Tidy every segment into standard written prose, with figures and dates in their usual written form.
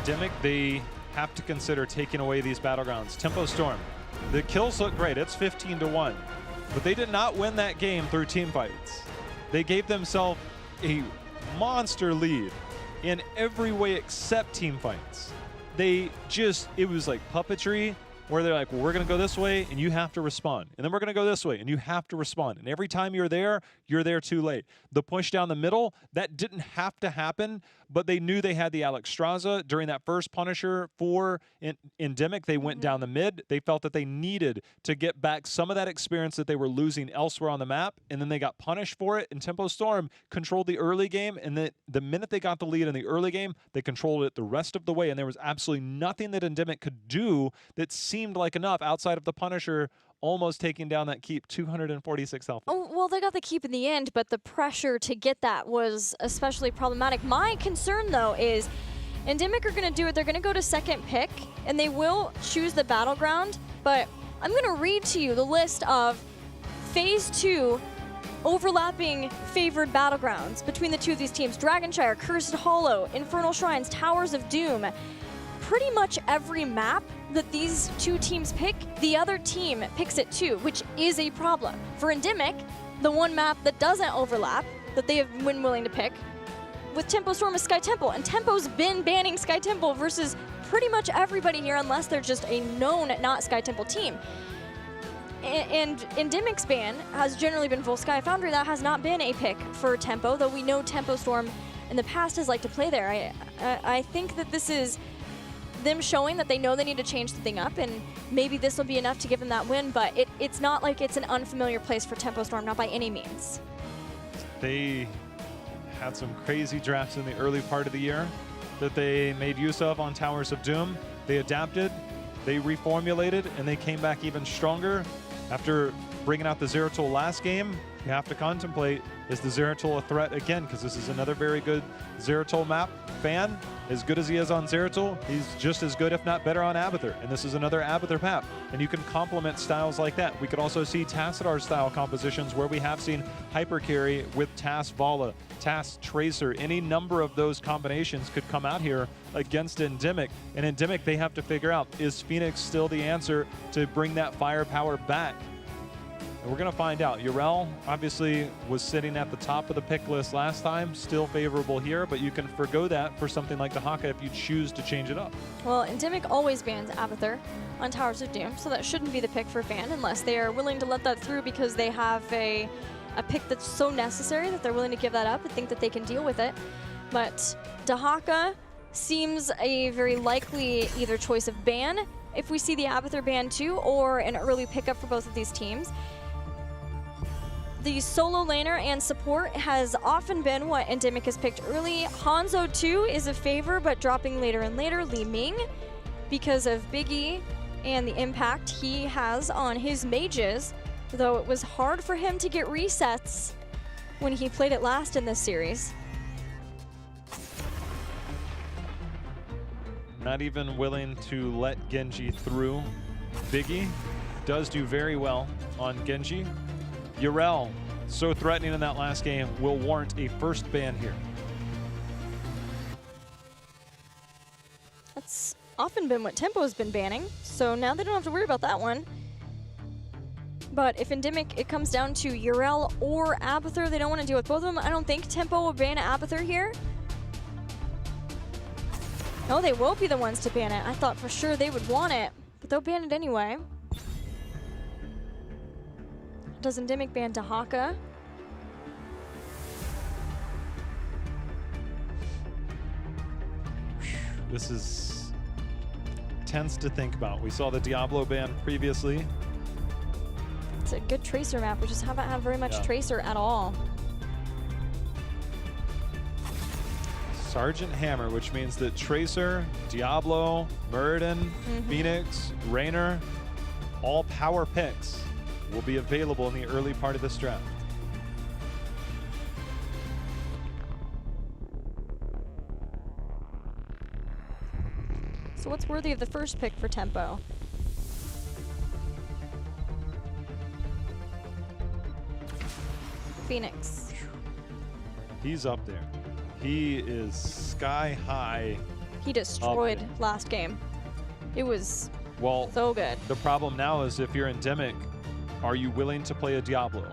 ENDEMIC, they have to consider taking away these battlegrounds. Tempo Storm, the kills look great. It's 15-1. But they did not win that game through team fights. They gave themselves a monster lead in every way except team fights. They just, it was like puppetry, where they're like, well, we're going to go this way and you have to respond. And then we're going to go this way and you have to respond. And every time you're there too late. The push down the middle, that didn't have to happen, but they knew they had the Alex Straza during that first Punisher for ENDEMIC. They went down the mid. They felt that they needed to get back some of that experience that they were losing elsewhere on the map, and then they got punished for it. And Tempo Storm controlled the early game, and then the minute they got the lead in the early game, they controlled it the rest of the way, and there was absolutely nothing that ENDEMIC could do that seemed like enough outside of the Punisher almost taking down that keep, 246 health. Oh, well, they got the keep in the end, but the pressure to get that was especially problematic. My concern, though, is ENDEMIC are going to do it. They're going to go to second pick, and they will choose the battleground, but I'm going to read to you the list of Phase 2 overlapping favored battlegrounds between the two of these teams. Dragonshire, Cursed Hollow, Infernal Shrines, Towers of Doom. Pretty much every map that these two teams pick, the other team picks it too, which is a problem. For ENDEMIC, the one map that doesn't overlap, that they have been willing to pick, with Tempo Storm is Sky Temple, and Tempo's been banning Sky Temple versus pretty much everybody here unless they're just a known not Sky Temple team. And ENDEMIC's ban has generally been full Sky Foundry. That has not been a pick for Tempo, though we know Tempo Storm in the past has liked to play there. I think that this is them showing that they know they need to change something up, and maybe this will be enough to give them that win, but it's not like it's an unfamiliar place for Tempo Storm, not by any means. They had some crazy drafts in the early part of the year that they made use of on Towers of Doom. They adapted, they reformulated, and they came back even stronger. After bringing out the Zeratul last game, you have to contemplate, is the Zeratul a threat again? Because this is another very good Zeratul map. Fan, as good as he is on Zeratul, he's just as good, if not better, on Abathur. And this is another Abathur map. And you can complement styles like that. We could also see Tassadar style compositions where we have seen Hyper Carry with Tass Vala, Tass Tracer. Any number of those combinations could come out here against ENDEMIC. And ENDEMIC, they have to figure out, is Phoenix still the answer to bring that firepower back? And we're going to find out. Yrel obviously was sitting at the top of the pick list last time, still favorable here, but you can forgo that for something like Dahaka if you choose to change it up. Well, ENDEMIC always bans Abathur on Towers of Doom, so that shouldn't be the pick for Fan unless they are willing to let that through because they have a pick that's so necessary that they're willing to give that up and think that they can deal with it. But Dahaka seems a very likely either choice of ban if we see the Abathur ban too, or an early pickup for both of these teams. The solo laner and support has often been what ENDEMIC has picked early. Hanzo too is a favor, but dropping later and later. Li Ming, because of Biggie and the impact he has on his mages, though it was hard for him to get resets when he played it last in this series. Not even willing to let Genji through. Biggie does do very well on Genji. Yrel, so threatening in that last game, will warrant a first ban here. That's often been what Tempo's been banning, so now they don't have to worry about that one. But if ENDEMIC, it comes down to Yrel or Abathur, they don't want to deal with both of them. I don't think Tempo will ban Abathur here. No, they won't be the ones to ban it. I thought for sure they would want it, but they'll ban it anyway. Does ENDEMIC ban Dahaka? This is tense to think about. We saw the Diablo ban previously. It's a good Tracer map. We just haven't had very much Tracer at all. Sergeant Hammer, which means that Tracer, Diablo, Muradin, Phoenix, Raynor, all power picks will be available in the early part of this draft. So what's worthy of the first pick for Tempo? Phoenix. He's up there. He is sky high He destroyed last game. It was so good. The problem now is if you're endemic, are you willing to play a Diablo?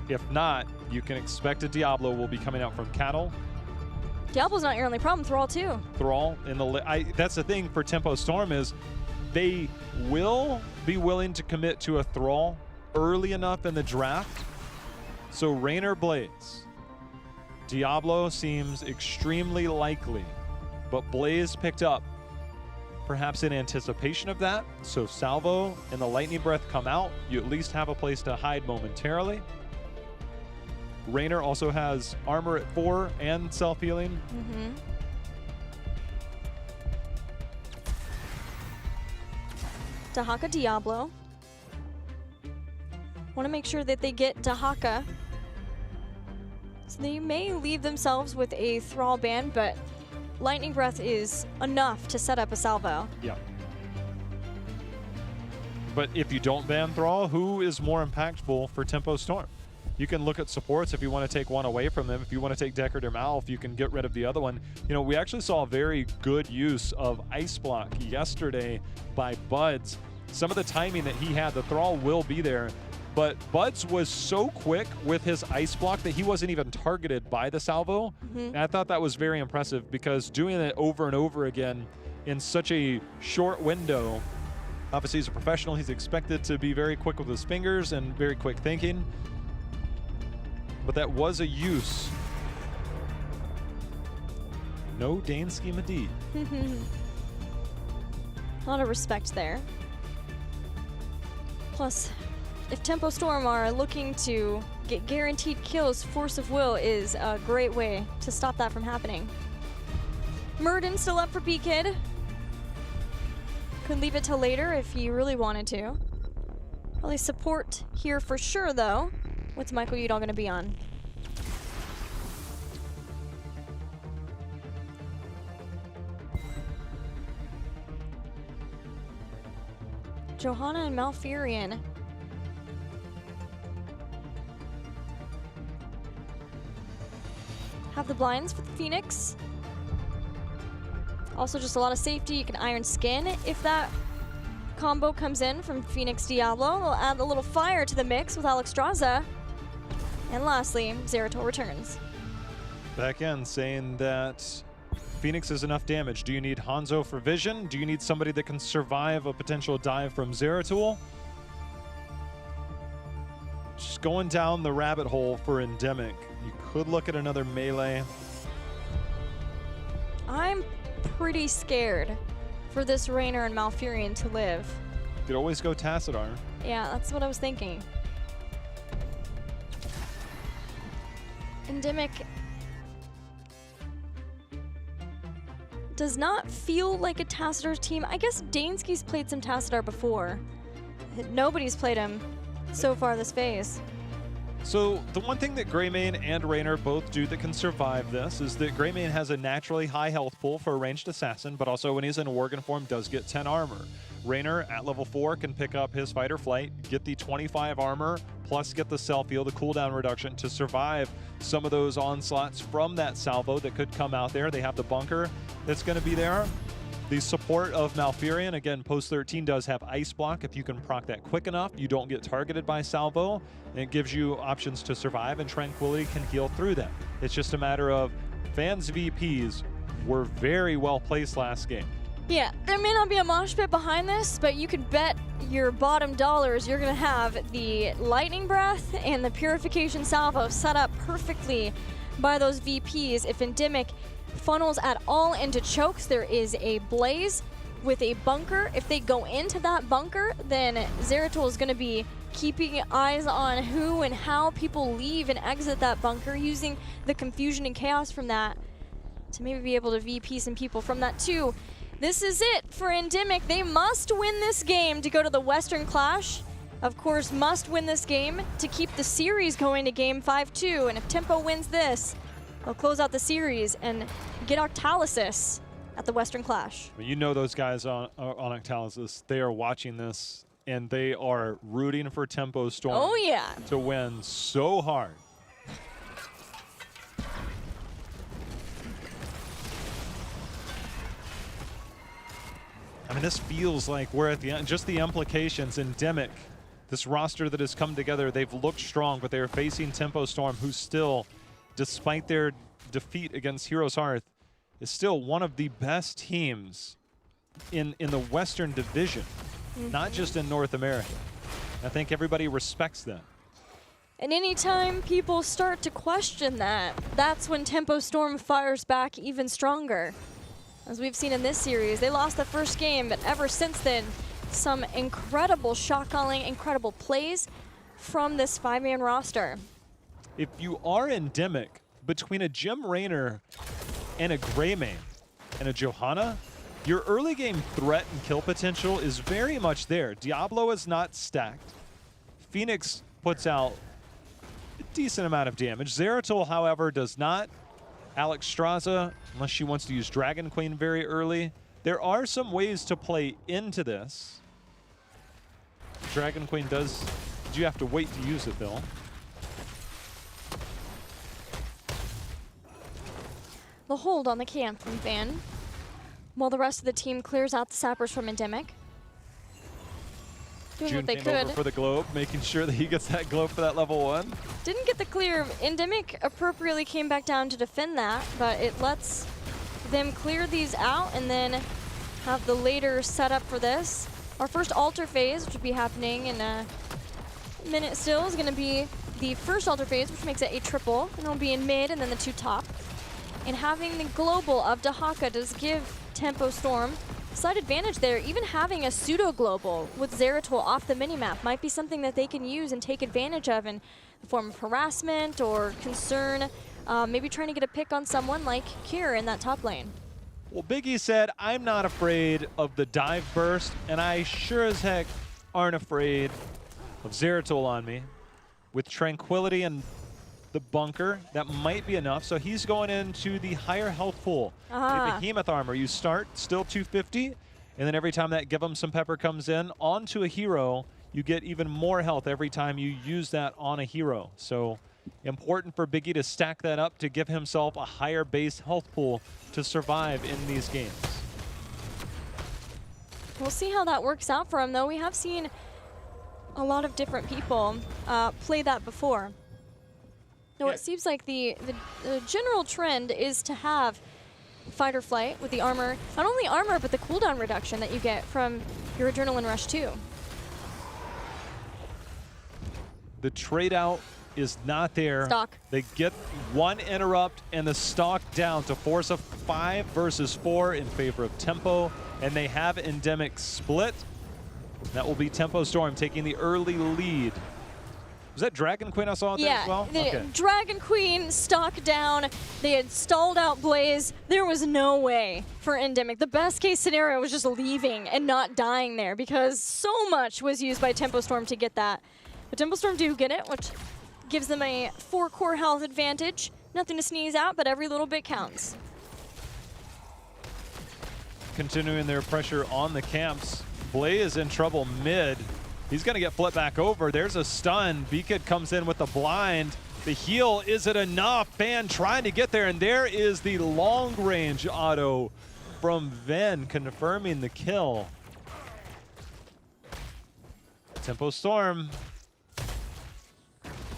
If not, you can expect a Diablo will be coming out from Cattle. Diablo's not your only problem. Thrall too. Thrall in the that's the thing for Tempo Storm is they will be willing to commit to a Thrall early enough in the draft. So Raynor Blaze. Diablo seems extremely likely, but Blaze picked up perhaps in anticipation of that. So Salvo and the Lightning Breath come out. You at least have a place to hide momentarily. Raynor also has armor at 4 and self-healing. Dahaka Diablo. Want to make sure that they get Dahaka. So they may leave themselves with a Thrall ban, but Lightning Breath is enough to set up a salvo. Yeah. But if you don't ban Thrall, who is more impactful for Tempo Storm? You can look at supports if you want to take one away from them. If you want to take Deckard or Malf, you can get rid of the other one. You know, we actually saw a very good use of Ice Block yesterday by Buds. Some of the timing that he had, the Thrall will be there, but Buds was so quick with his Ice Block that he wasn't even targeted by the salvo. And I thought that was very impressive because doing it over and over again in such a short window, obviously he's a professional, he's expected to be very quick with his fingers and very quick thinking. But that was a use. No Dansky Madi. A lot of respect there. Plus, if Tempo Storm are looking to get guaranteed kills, Force of Will is a great way to stop that from happening. Murden still up for B-Kid. Could leave it till later if he really wanted to. Probably support here for sure, though. What's Michael Udall going to be on? Johanna and Malfurion. Have the blinds for the Phoenix. Also just a lot of safety. You can Iron Skin if that combo comes in from Phoenix Diablo. We'll add a little fire to the mix with Alexstrasza. And lastly, Zeratul returns. Back in saying that Phoenix is enough damage. Do you need Hanzo for vision? Do you need somebody that can survive a potential dive from Zeratul? Just going down the rabbit hole for Endemic. You could look at another melee. I'm pretty scared for this Raynor and Malfurion to live. You could always go Tassadar. Yeah, that's what I was thinking. Endemic does not feel like a Tassadar team. I guess Dansky's played some Tassadar before. Nobody's played him so far this phase. So the one thing that Greymane and Raynor both do that can survive this is that Greymane has a naturally high health pool for a ranged assassin, but also when he's in Worgen form does get 10 armor. Raynor at level 4 can pick up his fight or flight, get the 25 armor, plus get the self-heal, the cooldown reduction to survive some of those onslaughts from that salvo that could come out there. They have the bunker that's going to be there. The support of Malfurion, again, post 13 does have Ice Block. If you can proc that quick enough, you don't get targeted by salvo, and it gives you options to survive, and Tranquility can heal through that. It's just a matter of fans VPs were very well placed last game. Yeah, there may not be a mosh pit behind this, but you could bet your bottom dollars you're going to have the Lightning Breath and the Purification Salvo set up perfectly by those VPs. If Endemic funnels at all into chokes, there is a Blaze with a bunker. If they go into that bunker, then Zeratul is going to be keeping eyes on who and how people leave and exit that bunker, using the confusion and chaos from that to maybe be able to VP some people from that too. This is it for Endemic. They must win this game to go to the Western Clash. Of course, must win this game to keep the series going to game 5-2. And if Tempo wins this, they'll close out the series and get Octalysis at the Western Clash. You know those guys on Octalysis, they are watching this and they are rooting for Tempo Storm to win so hard. I mean, this feels like we're at the end. Just the implications. ENDEMIC, this roster that has come together, they've looked strong, but they are facing Tempo Storm, who still, despite their defeat against Heroes Hearth, is still one of the best teams in the Western Division, not just in North America. I think everybody respects them. And anytime people start to question that, that's when Tempo Storm fires back even stronger. As we've seen in this series, they lost the first game, but ever since then, some incredible shot calling, incredible plays from this 5-man roster. If you are ENDEMIC, between a Jim Raynor and a Greymane and a Johanna, your early game threat and kill potential is very much there. Diablo is not stacked. Phoenix puts out a decent amount of damage. Zeratul, however, does not. Alex Straza, unless she wants to use Dragon Queen very early. There are some ways to play into this. Dragon Queen does, you have to wait to use it though. The hold on the camp from Van, while the rest of the team clears out the sappers from ENDEMIC. Doing June what they came could. over for the globe, making sure that he gets that globe for that level 1. Didn't get the clear. ENDEMIC appropriately came back down to defend that, but it lets them clear these out and then have the later setup for this. Our first altar phase, which will be happening in a minute still, is going to be the first altar phase, which makes it a triple, and it'll be in mid and then the 2 top. And having the global of Dahaka does give Tempo Storm slight advantage there. Even having a pseudo-global with Zeratul off the minimap might be something that they can use and take advantage of in the form of harassment or concern, maybe trying to get a pick on someone like Kira in that top lane. Well, Biggie said, I'm not afraid of the dive burst, and I sure as heck aren't afraid of Zeratul on me. With Tranquility and the bunker, that might be enough. So he's going into the higher health pool. The Behemoth armor, you start still 250, and then every time that Give 'em some pepper comes in onto a hero, you get even more health every time you use that on a hero. So important for Biggie to stack that up to give himself a higher base health pool to survive in these games. We'll see how that works out for him, though. We have seen a lot of different people play that before. No, it seems like the general trend is to have fight or flight with the armor. Not only armor, but the cooldown reduction that you get from your Adrenaline Rush 2. The trade out is not there. Stock. They get 1 interrupt and the stock down to force a 5 versus 4 in favor of Tempo, and they have ENDEMIC split. That will be Tempo Storm taking the early lead. Was that Dragon Queen I saw out there as well? The Dragon Queen stock down. They had stalled out Blaze. There was no way for ENDEMIC. The best case scenario was just leaving and not dying there because so much was used by Tempo Storm to get that. But Tempo Storm do get it, which gives them a 4 core health advantage. Nothing to sneeze at, but every little bit counts. Continuing their pressure on the camps. Blaze is in trouble mid. He's going to get flipped back over. There's a stun. Beakid comes in with the blind. The heal, is it enough? Van trying to get there, and there is the long-range auto from Ven confirming the kill. Tempo Storm.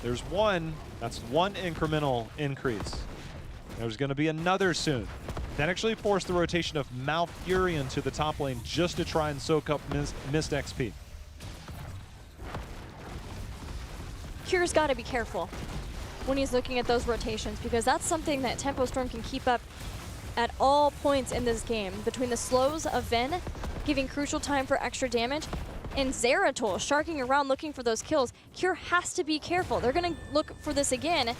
There's 1. That's 1 incremental increase. There's going to be another soon. That actually forced the rotation of Malfurion to the top lane just to try and soak up missed XP. Kira's got to be careful when he's looking at those rotations because that's something that Tempo Storm can keep up at all points in this game. Between the slows of Ven, giving crucial time for extra damage, and Zeratul sharking around looking for those kills, Kira has to be careful. They're going to look for this again.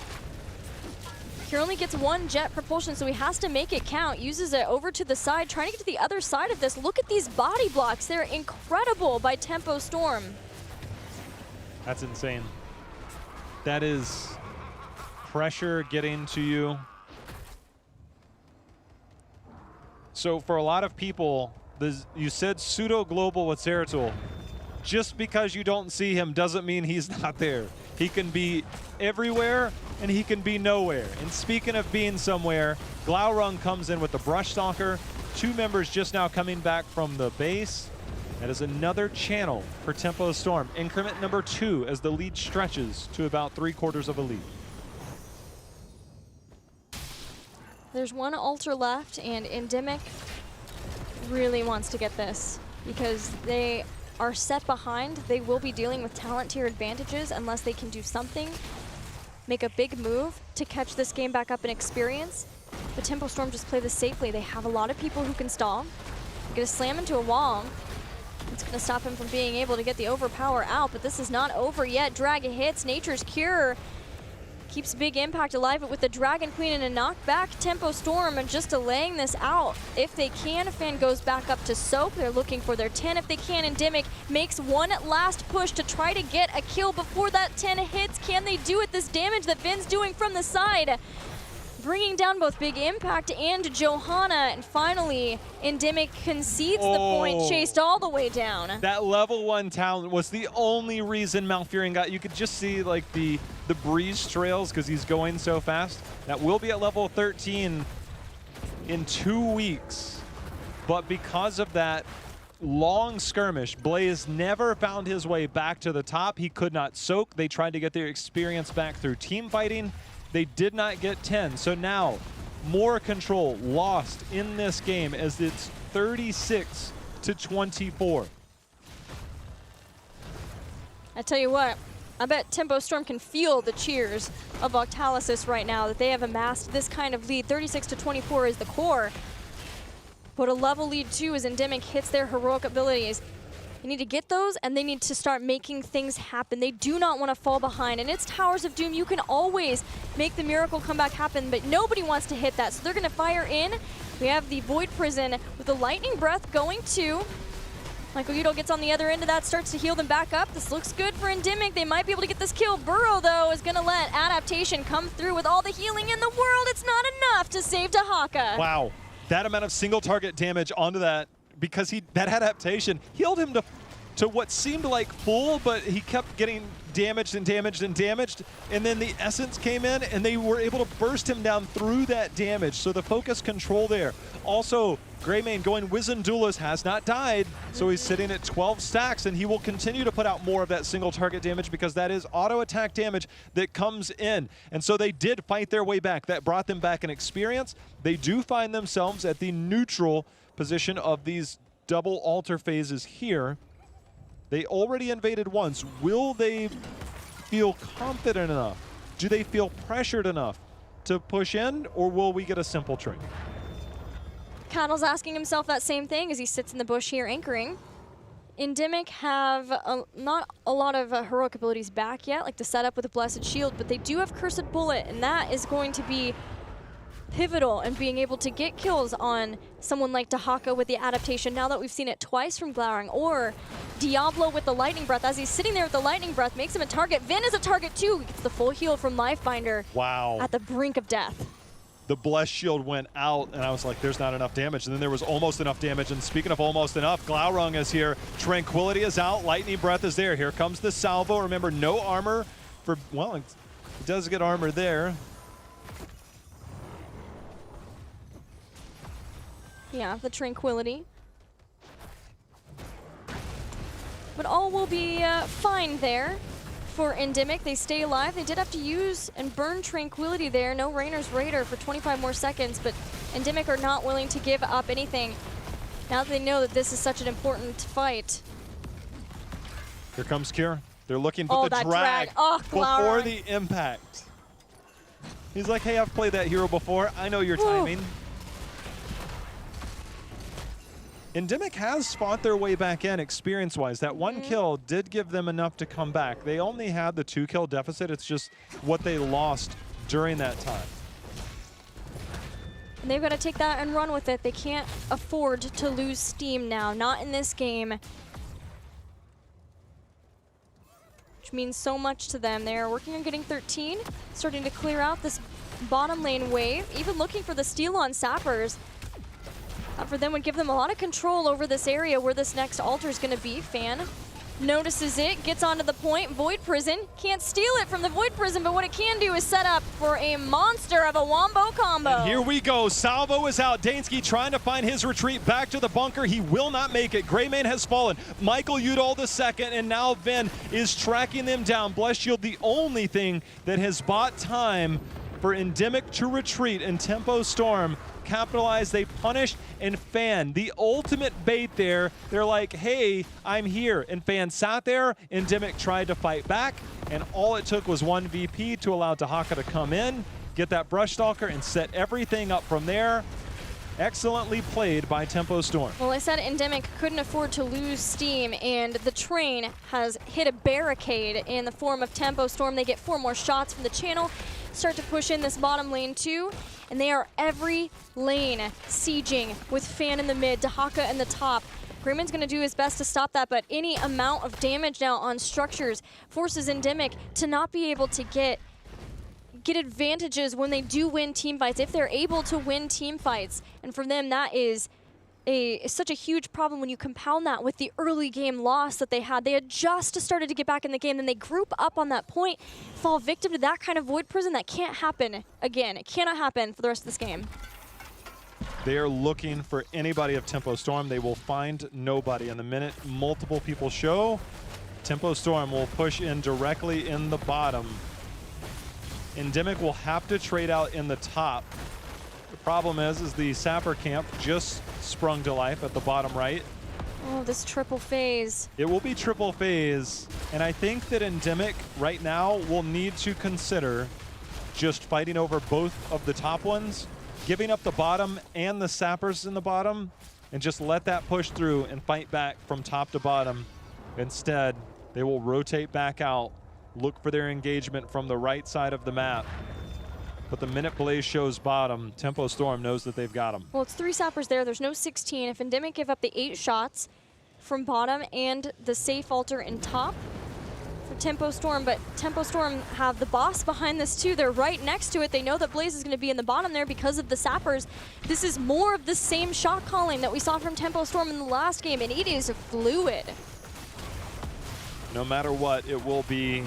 Kira only gets 1 jet propulsion, so he has to make it count. Uses it over to the side, trying to get to the other side of this. Look at these body blocks. They're incredible by Tempo Storm. That's insane. That is pressure getting to you. So for a lot of people, you said pseudo-global with Zeratul. Just because you don't see him doesn't mean he's not there. He can be everywhere and he can be nowhere. And speaking of being somewhere, Glaurung comes in with the Brush Stalker, 2 members just now coming back from the base. That is another channel for Tempo Storm. Increment number 2 as the lead stretches to about 3/4 of a lead. There's one altar left, and ENDEMIC really wants to get this because they are set behind. They will be dealing with talent tier advantages unless they can do something, make a big move to catch this game back up in experience. But Tempo Storm just play this safely. They have a lot of people who can stall. They're gonna slam into a wall. It's gonna stop him from being able to get the overpower out, but this is not over yet. Dragon hits, Nature's Cure keeps Big Impact alive, but with the Dragon Queen and a knockback, Tempo Storm and just delaying this out. If they can, Fan goes back up to Soap. They're looking for their 10 if they can. ENDEMIC makes one last push to try to get a kill before that 10 hits. Can they do it? This damage that Vin's doing from the side, bringing down both Big Impact and Johanna, and finally, ENDEMIC concedes the point, chased all the way down. That level 1 talent was the only reason Malfurion got. You could just see like the breeze trails because he's going so fast. That will be at level 13 in 2 weeks. But because of that long skirmish, Blaze never found his way back to the top. He could not soak. They tried to get their experience back through team fighting. They did not get 10, so now more control lost in this game as it's 36-24. I tell you what, I bet Tempo Storm can feel the cheers of Octalysis right now that they have amassed this kind of lead. 36-24 is the core, but a level lead too as ENDEMIC hits their heroic abilities. They need to get those, and they need to start making things happen. They do not want to fall behind, and it's Towers of Doom. You can always make the miracle comeback happen, but nobody wants to hit that, so they're going to fire in. We have the Void Prison with the Lightning Breath going to Michael Udall gets on the other end of that, starts to heal them back up. This looks good for ENDEMIC. They might be able to get this kill. Burrow, though, is going to let Adaptation come through with all the healing in the world. It's not enough to save Dahaka. Wow, that amount of single target damage onto that, because that adaptation healed him to what seemed like full, but he kept getting damaged and damaged and damaged, and then the essence came in and they were able to burst him down through that damage. So the focus control there. Also, Greymane going Wizened Duelist has not died, so he's sitting at 12 stacks, and he will continue to put out more of that single target damage because that is auto attack damage that comes in. And so they did fight their way back. That brought them back in experience. They do find themselves at the neutral position of these double altar phases here. They already invaded once. Will they feel confident enough? Do they feel pressured enough to push in, or will we get a simple trade? Cattle's asking himself that same thing as he sits in the bush here anchoring. ENDEMIC have not a lot of heroic abilities back yet, like the setup with a Blessed Shield, but they do have Cursed Bullet, and that is going to be pivotal in being able to get kills on someone like Dahaka with the adaptation, now that we've seen it twice from Glowering, or Diablo with the Lightning Breath. As he's sitting there with the Lightning Breath, makes him a target. Vin is a target too. He gets the full heal from Lifebinder. Wow. At the brink of death. The Blessed Shield went out, and I was like, there's not enough damage. And then there was almost enough damage. And speaking of almost enough, Glaurung is here. Tranquility is out. Lightning Breath is there. Here comes the salvo. Remember, no armor for, well, it does get armor there. Yeah, the Tranquility. But all will be fine there for ENDEMIC. They stay alive. They did have to use and burn Tranquility there. No Rainer's Raider for 25 more seconds, but ENDEMIC are not willing to give up anything now that they know that this is such an important fight. Here comes Cure. They're looking for the drag before the impact. He's like, hey, I've played that hero before. I know your timing. ENDEMIC has fought their way back in experience-wise. That one kill did give them enough to come back. They only had the 2-kill deficit. It's just what they lost during that time. And they've got to take that and run with it. They can't afford to lose steam now, not in this game. Which means so much to them. They're working on getting 13, starting to clear out this bottom lane wave, even looking for the steal on Sappers. For them would give them a lot of control over this area where this next altar is going to be. Fan notices it, gets onto the point. Void Prison can't steal it from the Void Prison, but what it can do is set up for a monster of a wombo combo. And here we go. Salvo is out. Dansky trying to find his retreat back to the bunker. He will not make it. Greymane has fallen. Michael Udall the second, and now Ven is tracking them down. Bless Shield, the only thing that has bought time for ENDEMIC to retreat, and Tempo Storm capitalize. They punish, and Fan, the ultimate bait there. They're like, hey, I'm here. And Fan sat there. ENDEMIC tried to fight back, and all it took was one VP to allow Dahaka to come in, get that Brush Stalker, and set everything up from there. Excellently played by Tempo Storm. Well, I said ENDEMIC couldn't afford to lose steam, and the train has hit a barricade in the form of Tempo Storm. They get 4 more shots from the channel, start to push in this bottom lane too, and they are every lane sieging with Fan in the mid, Dahaka in the top. Grayman's going to do his best to stop that, but any amount of damage now on structures forces ENDEMIC to not be able to get advantages when they do win team fights, if they're able to win team fights. And for them, that is such a huge problem when you compound that with the early game loss that they had. They had just started to get back in the game, then they group up on that point, fall victim to that kind of Void Prison. That can't happen again. It cannot happen for the rest of this game. They are looking for anybody of Tempo Storm. They will find nobody. And the minute multiple people show, Tempo Storm will push in directly in the bottom. ENDEMIC will have to trade out in the top. The problem is the Sapper camp just sprung to life at the bottom right. Oh, this triple phase. It will be triple phase, and I think that ENDEMIC right now will need to consider just fighting over both of the top ones, giving up the bottom and the Sappers in the bottom, and just let that push through and fight back from top to bottom. Instead, they will rotate back out, look for their engagement from the right side of the map. But the minute Blaze shows bottom, Tempo Storm knows that they've got them. Well, it's 3 Sappers there. There's no 16. If ENDEMIC give up the 8 shots from bottom and the safe altar in top for Tempo Storm, but Tempo Storm have the boss behind this too. They're right next to it. They know that Blaze is going to be in the bottom there because of the Sappers. This is more of the same shot calling that we saw from Tempo Storm in the last game, and it is fluid. No matter what, it will be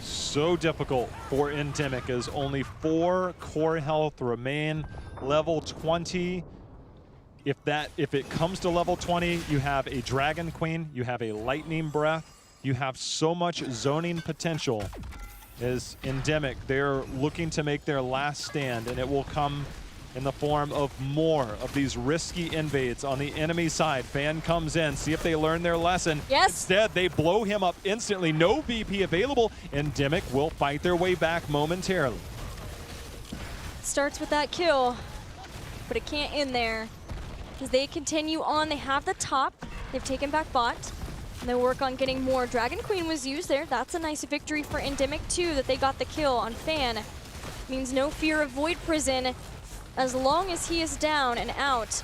so difficult for ENDEMIC as only 4 core health remain. Level 20. If it comes to level 20, you have a Dragon Queen, you have a Lightning Breath, you have so much zoning potential. As ENDEMIC, they're looking to make their last stand, and it will come in the form of more of these risky invades on the enemy side. Fan comes in, see if they learn their lesson. Yes. Instead, they blow him up instantly. No VP available. ENDEMIC will fight their way back momentarily. Starts with that kill, but it can't end there. As they continue on, they have the top. They've taken back bot. And they work on getting more. Dragon Queen was used there. That's a nice victory for ENDEMIC too, that they got the kill on Fan. Means no fear of Void Prison as long as he is down and out.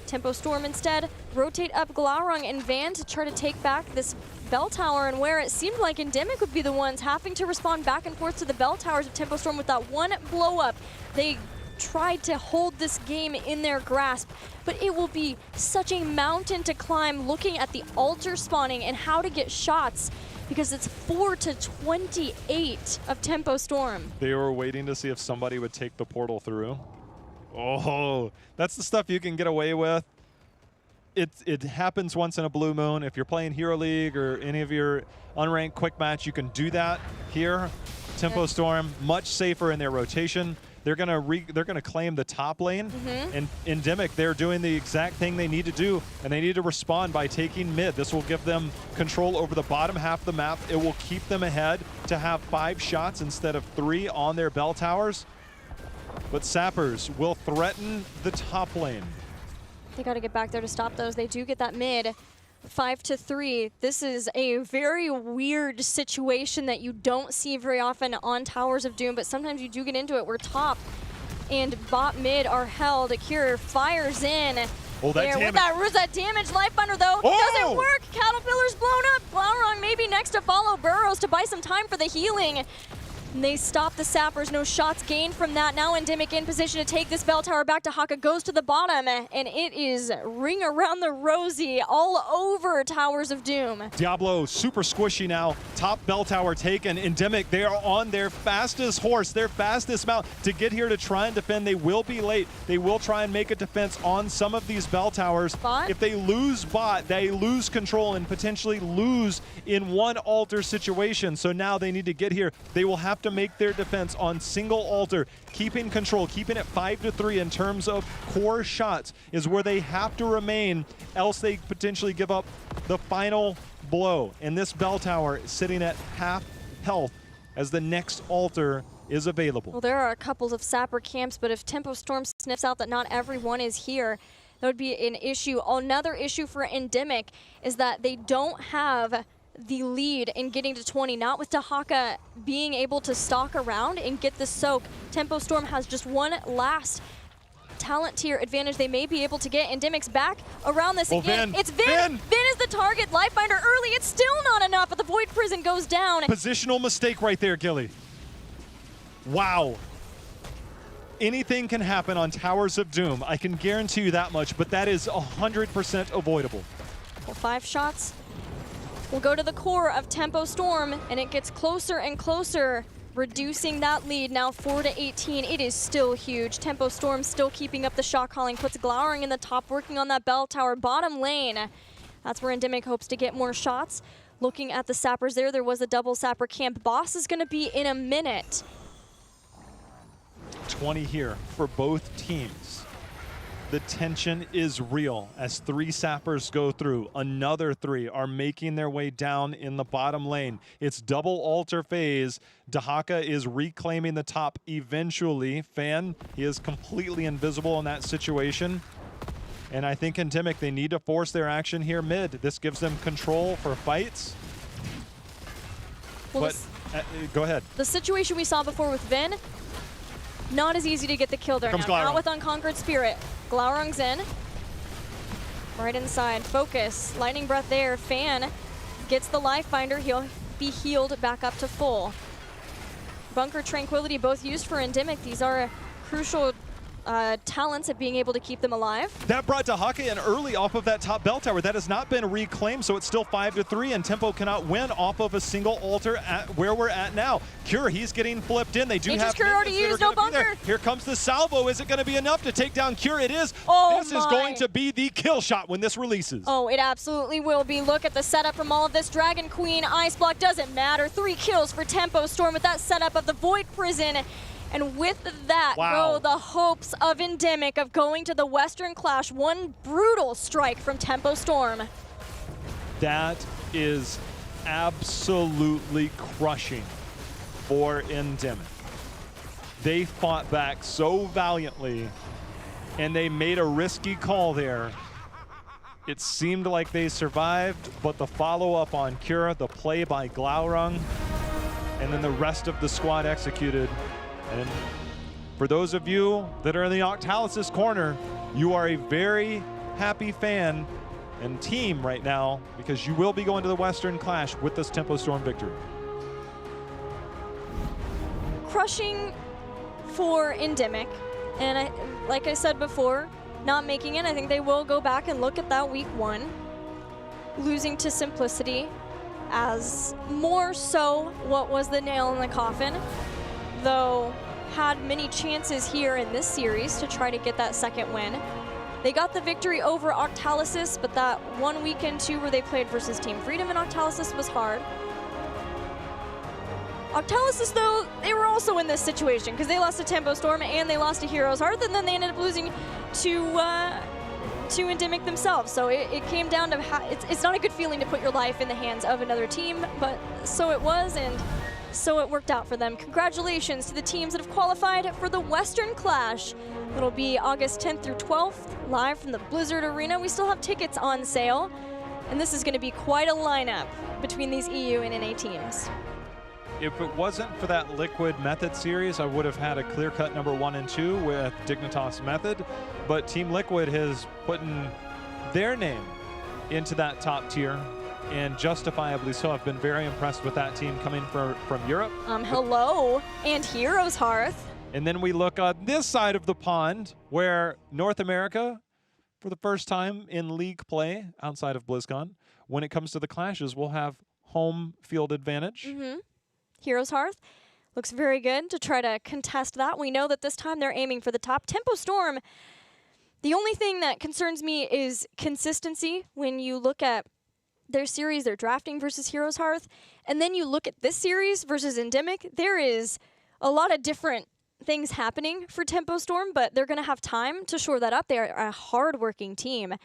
Tempo Storm instead rotate up Glaurung and Van to try to take back this bell tower, and where it seemed like ENDEMIC would be the ones having to respond back and forth to the bell towers of Tempo Storm with that one blow up. They tried to hold this game in their grasp, but it will be such a mountain to climb looking at the altar spawning and how to get shots, because it's 4-28 of Tempo Storm. They were waiting to see if somebody would take the portal through. Oh, that's the stuff you can get away with. It happens once in a blue moon. If you're playing Hero League or any of your unranked quick match, you can do that. Here, Tempo Storm, much safer in their rotation. They're gonna claim the top lane, and ENDEMIC, they're doing the exact thing they need to do, and they need to respond by taking mid. This will give them control over the bottom half of the map. It will keep them ahead to have 5 shots instead of 3 on their bell towers. But Sappers will threaten the top lane. They got to get back there to stop those. They do get that mid. 5-3. This is a very weird situation that you don't see very often on Towers of Doom, but sometimes you do get into it where top and bot mid are held. Akira fires in. Oh, that there damage. with that damage. Lifebinder, though, doesn't work. Caterpillar's blown up. Glaurung maybe next to follow Burrows to buy some time for the healing. And they stop the sappers, no shots gained from that. Now ENDEMIC in position to take this bell tower back to Haka, goes to the bottom, and it is ring around the rosy all over Towers of Doom. Diablo super squishy now, top bell tower taken. ENDEMIC, they are on their fastest horse, their fastest mount to get here to try and defend. They will be late. They will try and make a defense on some of these bell towers. Bot? If they lose bot, they lose control and potentially lose in one altar situation. So now they need to get here. They will have to make their defense on single altar, keeping control, keeping it 5-3 in terms of core shots is where they have to remain, else they potentially give up the final blow. And this bell tower is sitting at half health as the next altar is available. Well, there are a couple of sapper camps, but if Tempo Storm sniffs out that not everyone is here, that would be an issue. Another issue for ENDEMIC is that they don't have the lead in getting to 20, not with Dahaka being able to stalk around and get the soak. Tempo Storm has just one last talent tier advantage they may be able to get. ENDEMIC's back around this again. Vin. It's Vin! Vin is the target. Lifebinder early. It's still not enough, but the Void Prison goes down. Positional mistake right there, Gilly. Wow. Anything can happen on Towers of Doom. I can guarantee you that much, but that is 100% avoidable. Well, 5 shots. We'll go to the core of Tempo Storm, and it gets closer and closer, reducing that lead now 4-18. It is still huge. Tempo Storm still keeping up the shot calling, puts Glowering in the top, working on that bell tower bottom lane. That's where ENDEMIC hopes to get more shots. Looking at the sappers there was a double sapper camp. Boss is going to be in a minute. 20 here for both teams. The tension is real as 3 sappers go through. Another 3 are making their way down in the bottom lane. It's double altar phase. Dahaka is reclaiming the top eventually. Fan, he is completely invisible in that situation. And I think ENDEMIC, they need to force their action here mid. This gives them control for fights. Well, But go ahead. The situation we saw before with Vin, not as easy to get the kill there now. Not with Unconquered Spirit. Glaurung's in. Right inside. Focus. Lightning Breath there. Fan gets the Lifebinder. He'll be healed back up to full. Bunker Tranquility both used for ENDEMIC. These are crucial talents at being able to keep them alive. That brought Dahaka in early off of that top bell tower. That has not been reclaimed, so it's still 5-3, and Tempo cannot win off of a single altar at where we're at now. Cure, he's getting flipped in. They do have Cure already used, no bunker. Here comes the salvo. Is it going to be enough to take down Cure? It is. Oh, this is going to be the kill shot when this releases. Oh, it absolutely will be. Look at the setup from all of this. Dragon Queen, Ice Block, doesn't matter. 3 kills for Tempo Storm with that setup of the Void Prison. And with that go the hopes of ENDEMIC of going to the Western Clash. One brutal strike from Tempo Storm. That is absolutely crushing for ENDEMIC. They fought back so valiantly, and they made a risky call there. It seemed like they survived, but the follow-up on Cura, the play by Glaurung, and then the rest of the squad executed. And for those of you that are in the Octalysis corner, you are a very happy fan and team right now because you will be going to the Western Clash with this Tempo Storm victory. Crushing for ENDEMIC, and like I said before, not making it. I think they will go back and look at that week 1, losing to Simplicity as more so what was the nail in the coffin. Though had many chances here in this series to try to get that second win. They got the victory over Octalysis, but that 1 weekend too where they played versus Team Freedom and Octalysis was hard. Octalysis though, they were also in this situation because they lost to Tempo Storm and they lost to Heroes Hearth, and then they ended up losing to ENDEMIC themselves. So it came down to it's not a good feeling to put your life in the hands of another team, but so it was, and so it worked out for them. Congratulations to the teams that have qualified for the Western Clash. It'll be August 10th through 12th, live from the Blizzard Arena. We still have tickets on sale, and this is going to be quite a lineup between these EU and NA teams. If it wasn't for that Liquid Method series, I would have had a clear-cut number 1 and 2 with Dignitas Method, but Team Liquid has put in their name into that top tier. and justifiably so. I've been very impressed with that team coming from Europe. Hello, and Heroes Hearth. And then we look on this side of the pond where North America, for the first time in league play outside of BlizzCon, when it comes to the clashes, we'll have home field advantage. Heroes Hearth looks very good to try to contest that. We know that this time they're aiming for the top. Tempo Storm, the only thing that concerns me is consistency. When you look at their series, they're drafting versus Heroes Hearth, and then you look at this series versus Endemic, there is a lot of different things happening for Tempo Storm, but they're going to have time to shore that up. They are a hard-working team.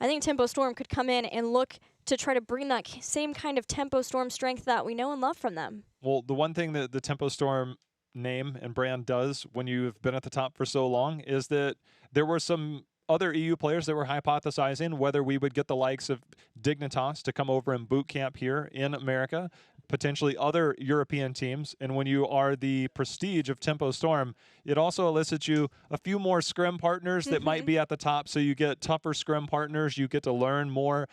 I think Tempo Storm could come in and look to try to bring that same kind of Tempo Storm strength that we know and love from them. Well, the one thing that the Tempo Storm name and brand does when you've been at the top for so long is that there were some other EU players that were hypothesizing whether we would get the likes of Dignitas to come over and boot camp here in America, potentially other European teams. And when you are the prestige of Tempo Storm, it also elicits you a few more scrim partners that might be at the top. So you get tougher scrim partners. You get to learn more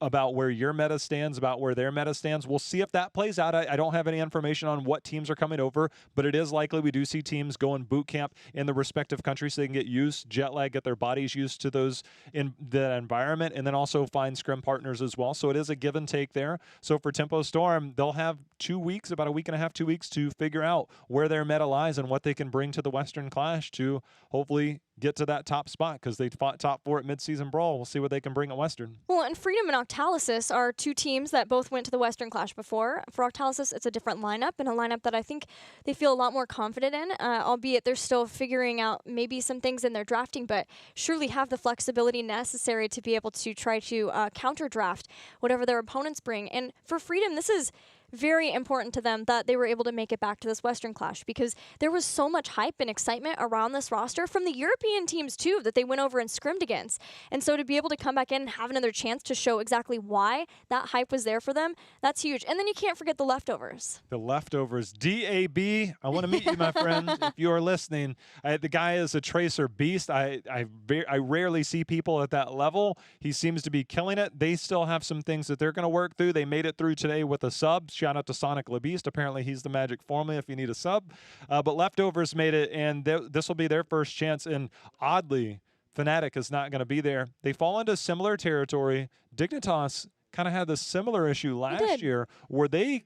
about where your meta stands, about where their meta stands. We'll see if that plays out. I don't have any information on what teams are coming over, but it is likely we do see teams go and boot camp in the respective countries so they can get used, jet lag, get their bodies used to those in that environment, and then also find scrim partners as well. So it is a give and take there. So for Tempo Storm, they'll have 2 weeks, about a week and a half, 2 weeks to figure out where their meta lies and what they can bring to the Western Clash to hopefully get to that top spot, because they fought top 4 at Midseason Brawl. We'll see what they can bring at Western. Well, and Freedom and Octalysis are two teams that both went to the Western Clash before. For Octalysis, it's a different lineup, and a lineup that I think they feel a lot more confident in, albeit they're still figuring out maybe some things in their drafting, but surely have the flexibility necessary to be able to try to counter draft whatever their opponents bring. And for Freedom, this is very important to them that they were able to make it back to this Western Clash, because there was so much hype and excitement around this roster from the European teams too that they went over and scrimmed against. And so to be able to come back in and have another chance to show exactly why that hype was there for them, that's huge. And then you can't forget the leftovers. The leftovers. DAB, I want to meet you, my friend, if you are listening. The guy is a tracer beast. I rarely see people at that level. He seems to be killing it. They still have some things that they're going to work through. They made it through today with a sub. Shout out to Sonic LeBeast. Apparently, he's the magic formula if you need a sub. But Leftovers made it, and this will be their first chance. And oddly, Fnatic is not going to be there. They fall into similar territory. Dignitas kind of had this similar issue last year where they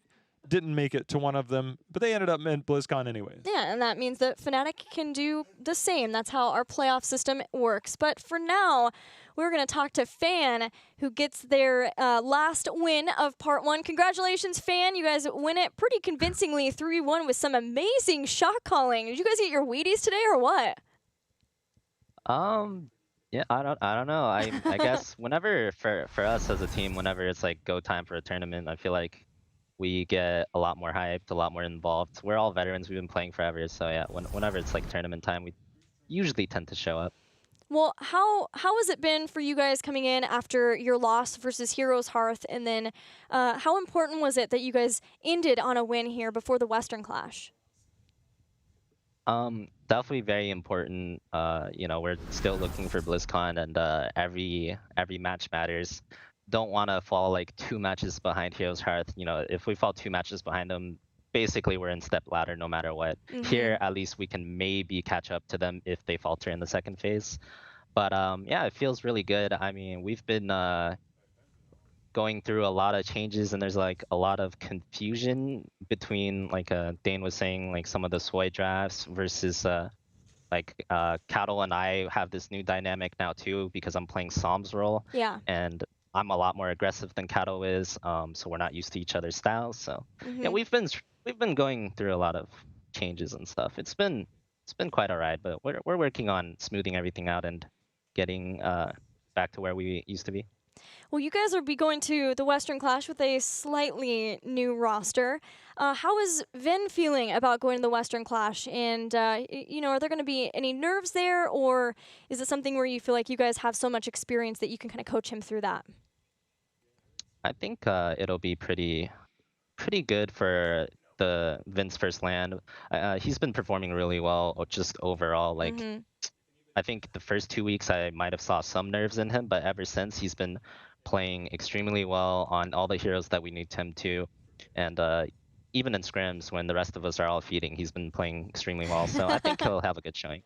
didn't make it to one of them, but they ended up in BlizzCon anyways. Yeah, and that means that Fnatic can do the same. That's how our playoff system works. But for now, we're going to talk to Fan, who gets their last win of Part 1. Congratulations, Fan. You guys win it pretty convincingly 3-1 with some amazing shot calling. Did you guys get your Wheaties today or what? Yeah, I don't know. I guess whenever for us as a team, whenever it's like go time for a tournament, I feel like we get a lot more hyped, a lot more involved. We're all veterans. We've been playing forever. So yeah, whenever it's like tournament time, we usually tend to show up. Well, how has it been for you guys coming in after your loss versus Heroes Hearth? And then how important was it that you guys ended on a win here before the Western Clash? Definitely very important. You know, we're still looking for BlizzCon, and every match matters. Don't want to fall like 2 matches behind Heroes Hearth. You know, if we fall 2 matches behind them, basically we're in step ladder no matter what. Here, at least we can maybe catch up to them if they falter in the second phase. But yeah, it feels really good. I mean, we've been going through a lot of changes, and there's like a lot of confusion between, like Dane was saying, like some of the Sway drafts versus like Cattle and I have this new dynamic now too, because I'm playing Psalm's role. Yeah. And I'm a lot more aggressive than Cattle is, so we're not used to each other's styles. So yeah, we've been going through a lot of changes and stuff. It's been quite alright, but we're working on smoothing everything out and getting back to where we used to be. Well, you guys will be going to the Western Clash with a slightly new roster. How is Vin feeling about going to the Western Clash? And, you know, are there going to be any nerves there? Or is it something where you feel like you guys have so much experience that you can kind of coach him through that? I think it'll be pretty good for the Vin's first land. He's been performing really well just overall. Like, I think the first 2 weeks I might have saw some nerves in him, but ever since he's been playing extremely well on all the heroes that we need him to, and even in scrims when the rest of us are all feeding, he's been playing extremely well. So I think he'll have a good showing.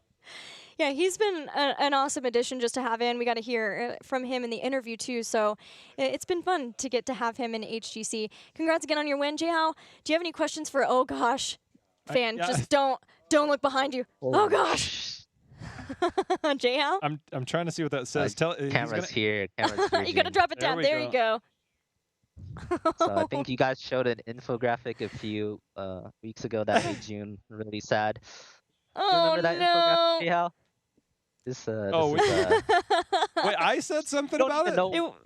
Yeah, he's been an awesome addition just to have in. We got to hear from him in the interview too, so it's been fun to get to have him in HGC. Congrats again on your win, Jihao. Do you have any questions for Oh Gosh fan? Yeah. Just don't look behind you. Oh Gosh. Jihao? I'm trying to see what that says. Tell Camera's here. Camera's here. You got to drop it down. There you go. So I think you guys showed an infographic a few weeks ago that made June really sad. Oh, remember that no. infographic, Jihao? This Wait, I said something about it?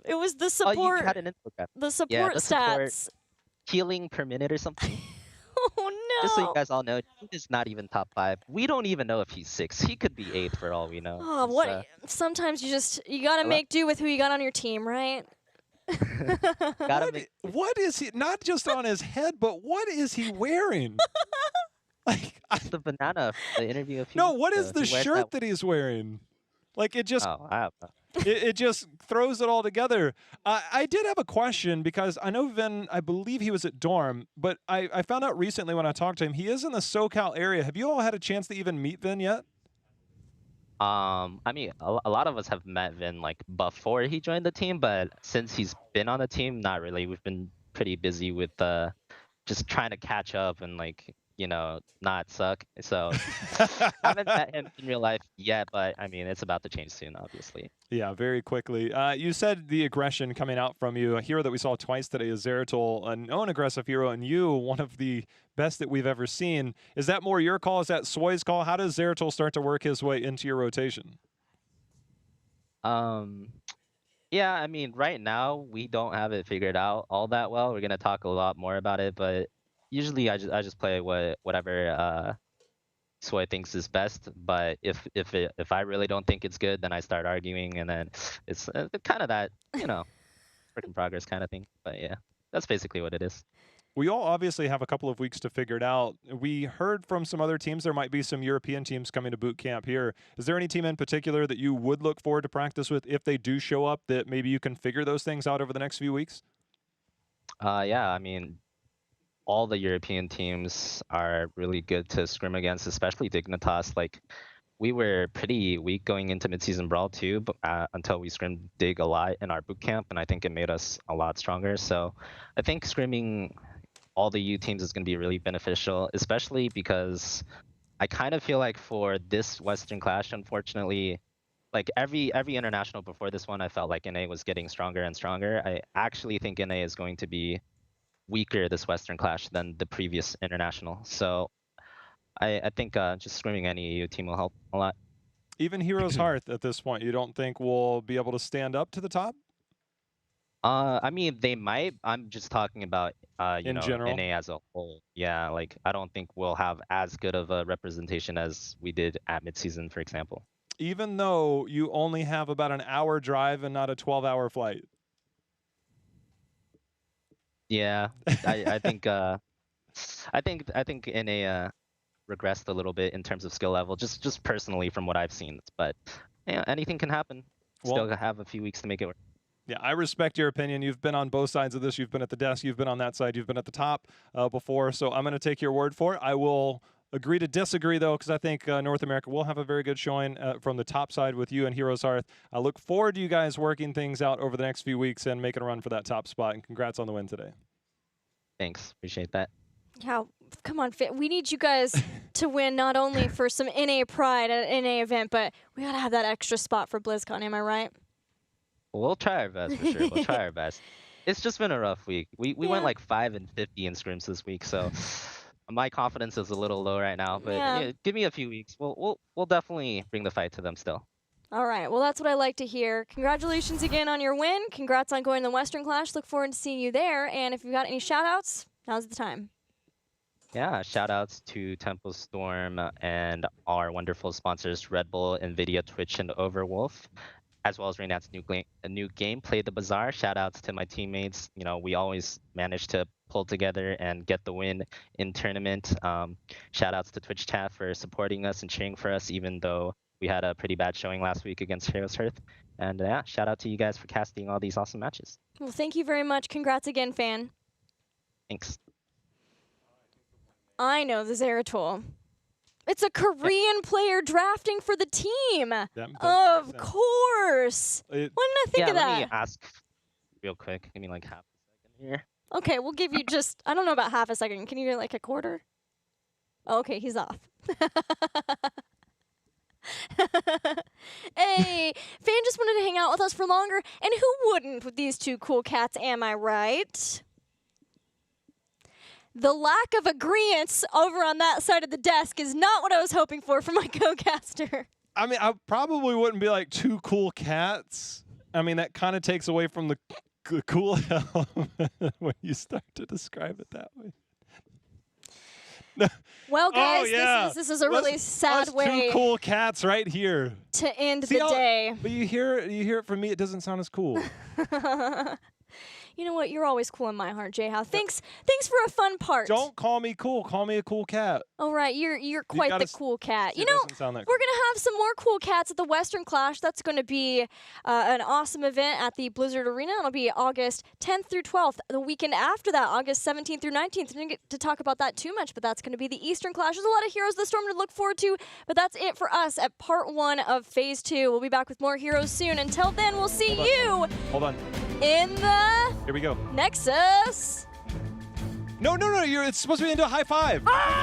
It was the support. Oh, you had an infographic. The support yeah, the stats. Support healing per minute or something. Oh no! Just so you guys all know, he's not even top 5. We don't even know if he's 6. He could be 8th for all we know. Oh, what? Sometimes you gotta make do with who you got on your team, right? What is he? Not just on his head, but what is he wearing? Like the banana. The interview. No, what is the shirt that he's wearing? Like it just. Oh, I don't know. it just throws it all together. I did have a question because I know Vin, I believe he was at Dorm, but I found out recently when I talked to him, he is in the SoCal area. Have you all had a chance to even meet Vin yet? I mean, a lot of us have met Vin like before he joined the team, but since he's been on the team, not really. We've been pretty busy with just trying to catch up and like, you know, not suck. So I haven't met him in real life yet, but I mean, it's about to change soon, obviously. Yeah, very quickly. You said the aggression coming out from you. A hero that we saw twice today is Zeratul, a known aggressive hero, and you, one of the best that we've ever seen. Is that more your call? Is that Soy's call? How does Zeratul start to work his way into your rotation? Yeah, I mean, right now we don't have it figured out all that well. We're gonna talk a lot more about it, but usually I just play whatever Soy thinks is best. But if I really don't think it's good, then I start arguing, and then it's kind of that, you know, work in progress kind of thing. But yeah, that's basically what it is. We all obviously have a couple of weeks to figure it out. We heard from some other teams there might be some European teams coming to boot camp here. Is there any team in particular that you would look forward to practice with if they do show up that maybe you can figure those things out over the next few weeks? Yeah, I mean, all the European teams are really good to scrim against, especially Dignitas. Like, we were pretty weak going into midseason brawl too, but until we scrimmed Dig a lot in our boot camp, and I think it made us a lot stronger. So I think scrimming all the U teams is going to be really beneficial, especially because I kind of feel like for this Western Clash, unfortunately, like every international before this one, I felt like NA was getting stronger and stronger. I actually think NA is going to be weaker this Western Clash than the previous international. So I think just scrimming any EU team will help a lot. Even Heroes Hearth at this point, you don't think will be able to stand up to the top? I mean, they might. I'm just talking about you know, general? NA as a whole. Yeah, like I don't think we'll have as good of a representation as we did at midseason, for example. Even though you only have about an hour drive and not a 12-hour flight. Yeah, I think I think NA regressed a little bit in terms of skill level, just personally from what I've seen. But yeah, anything can happen. Still have a few weeks to make it work. Yeah, I respect your opinion. You've been on both sides of this. You've been at the desk. You've been on that side. You've been at the top before. So I'm going to take your word for it. I will agree to disagree, though, because I think North America will have a very good showing from the top side with you and Heroes Hearth. I look forward to you guys working things out over the next few weeks and making a run for that top spot. And congrats on the win today. Thanks. Appreciate that. Yeah, come on, we need you guys to win not only for some NA pride at an NA event, but we got to have that extra spot for BlizzCon, am I right? We'll try our best, for sure. We'll try our best. It's just been a rough week. We went like 5 and 50 in scrims this week, so my confidence is a little low right now. But yeah, give me a few weeks. We'll definitely bring the fight to them still. All right. Well, that's what I like to hear. Congratulations again on your win. Congrats on going to the Western Clash. Look forward to seeing you there. And if you've got any shout-outs, now's the time. Yeah, shout-outs to Tempo Storm and our wonderful sponsors, Red Bull, NVIDIA, Twitch, and Overwolf, as well as Reynat's new game, Play the Bazaar. Shout-outs to my teammates. You know, we always manage to pull together and get the win in tournament. Shout-outs to Twitch chat for supporting us and cheering for us, even though we had a pretty bad showing last week against Heroes Hearth. And yeah, shout out to you guys for casting all these awesome matches. Well, thank you very much. Congrats again, fan. Thanks. I know the Zeratul. It's a Korean player drafting for the team. Of course. Why didn't I think of that? Let me ask real quick. Give me like half a second here. Okay, we'll give you just, I don't know about half a second. Can you do like a quarter? Oh, okay, he's off. Hey, fan just wanted to hang out with us for longer, and who wouldn't with these two cool cats, am I right? The lack of agreeance over on that side of the desk is not what I was hoping for my co-caster. I mean, I probably wouldn't be like two cool cats. I mean, that kind of takes away from the cool element when you start to describe it that way. Well, guys, yeah. this is a really sad way. Two cool cats right here To end the day. But you hear it from me. It doesn't sound as cool. You know what? You're always cool in my heart, J-How. Thanks for a fun part. Don't call me cool. Call me a cool cat. All right, you're quite the cool cat. You know, we're gonna have some more cool cats at the Western Clash. That's gonna be an awesome event at the Blizzard Arena. It'll be August 10th through 12th. The weekend after that, August 17th through 19th. I didn't get to talk about that too much, but that's gonna be the Eastern Clash. There's a lot of Heroes of the Storm to look forward to, but that's it for us at part 1 of Phase 2. We'll be back with more Heroes soon. Until then, we'll see you. Hold on. In the Here we go. Nexus. No. It's supposed to be into a high five. Ah!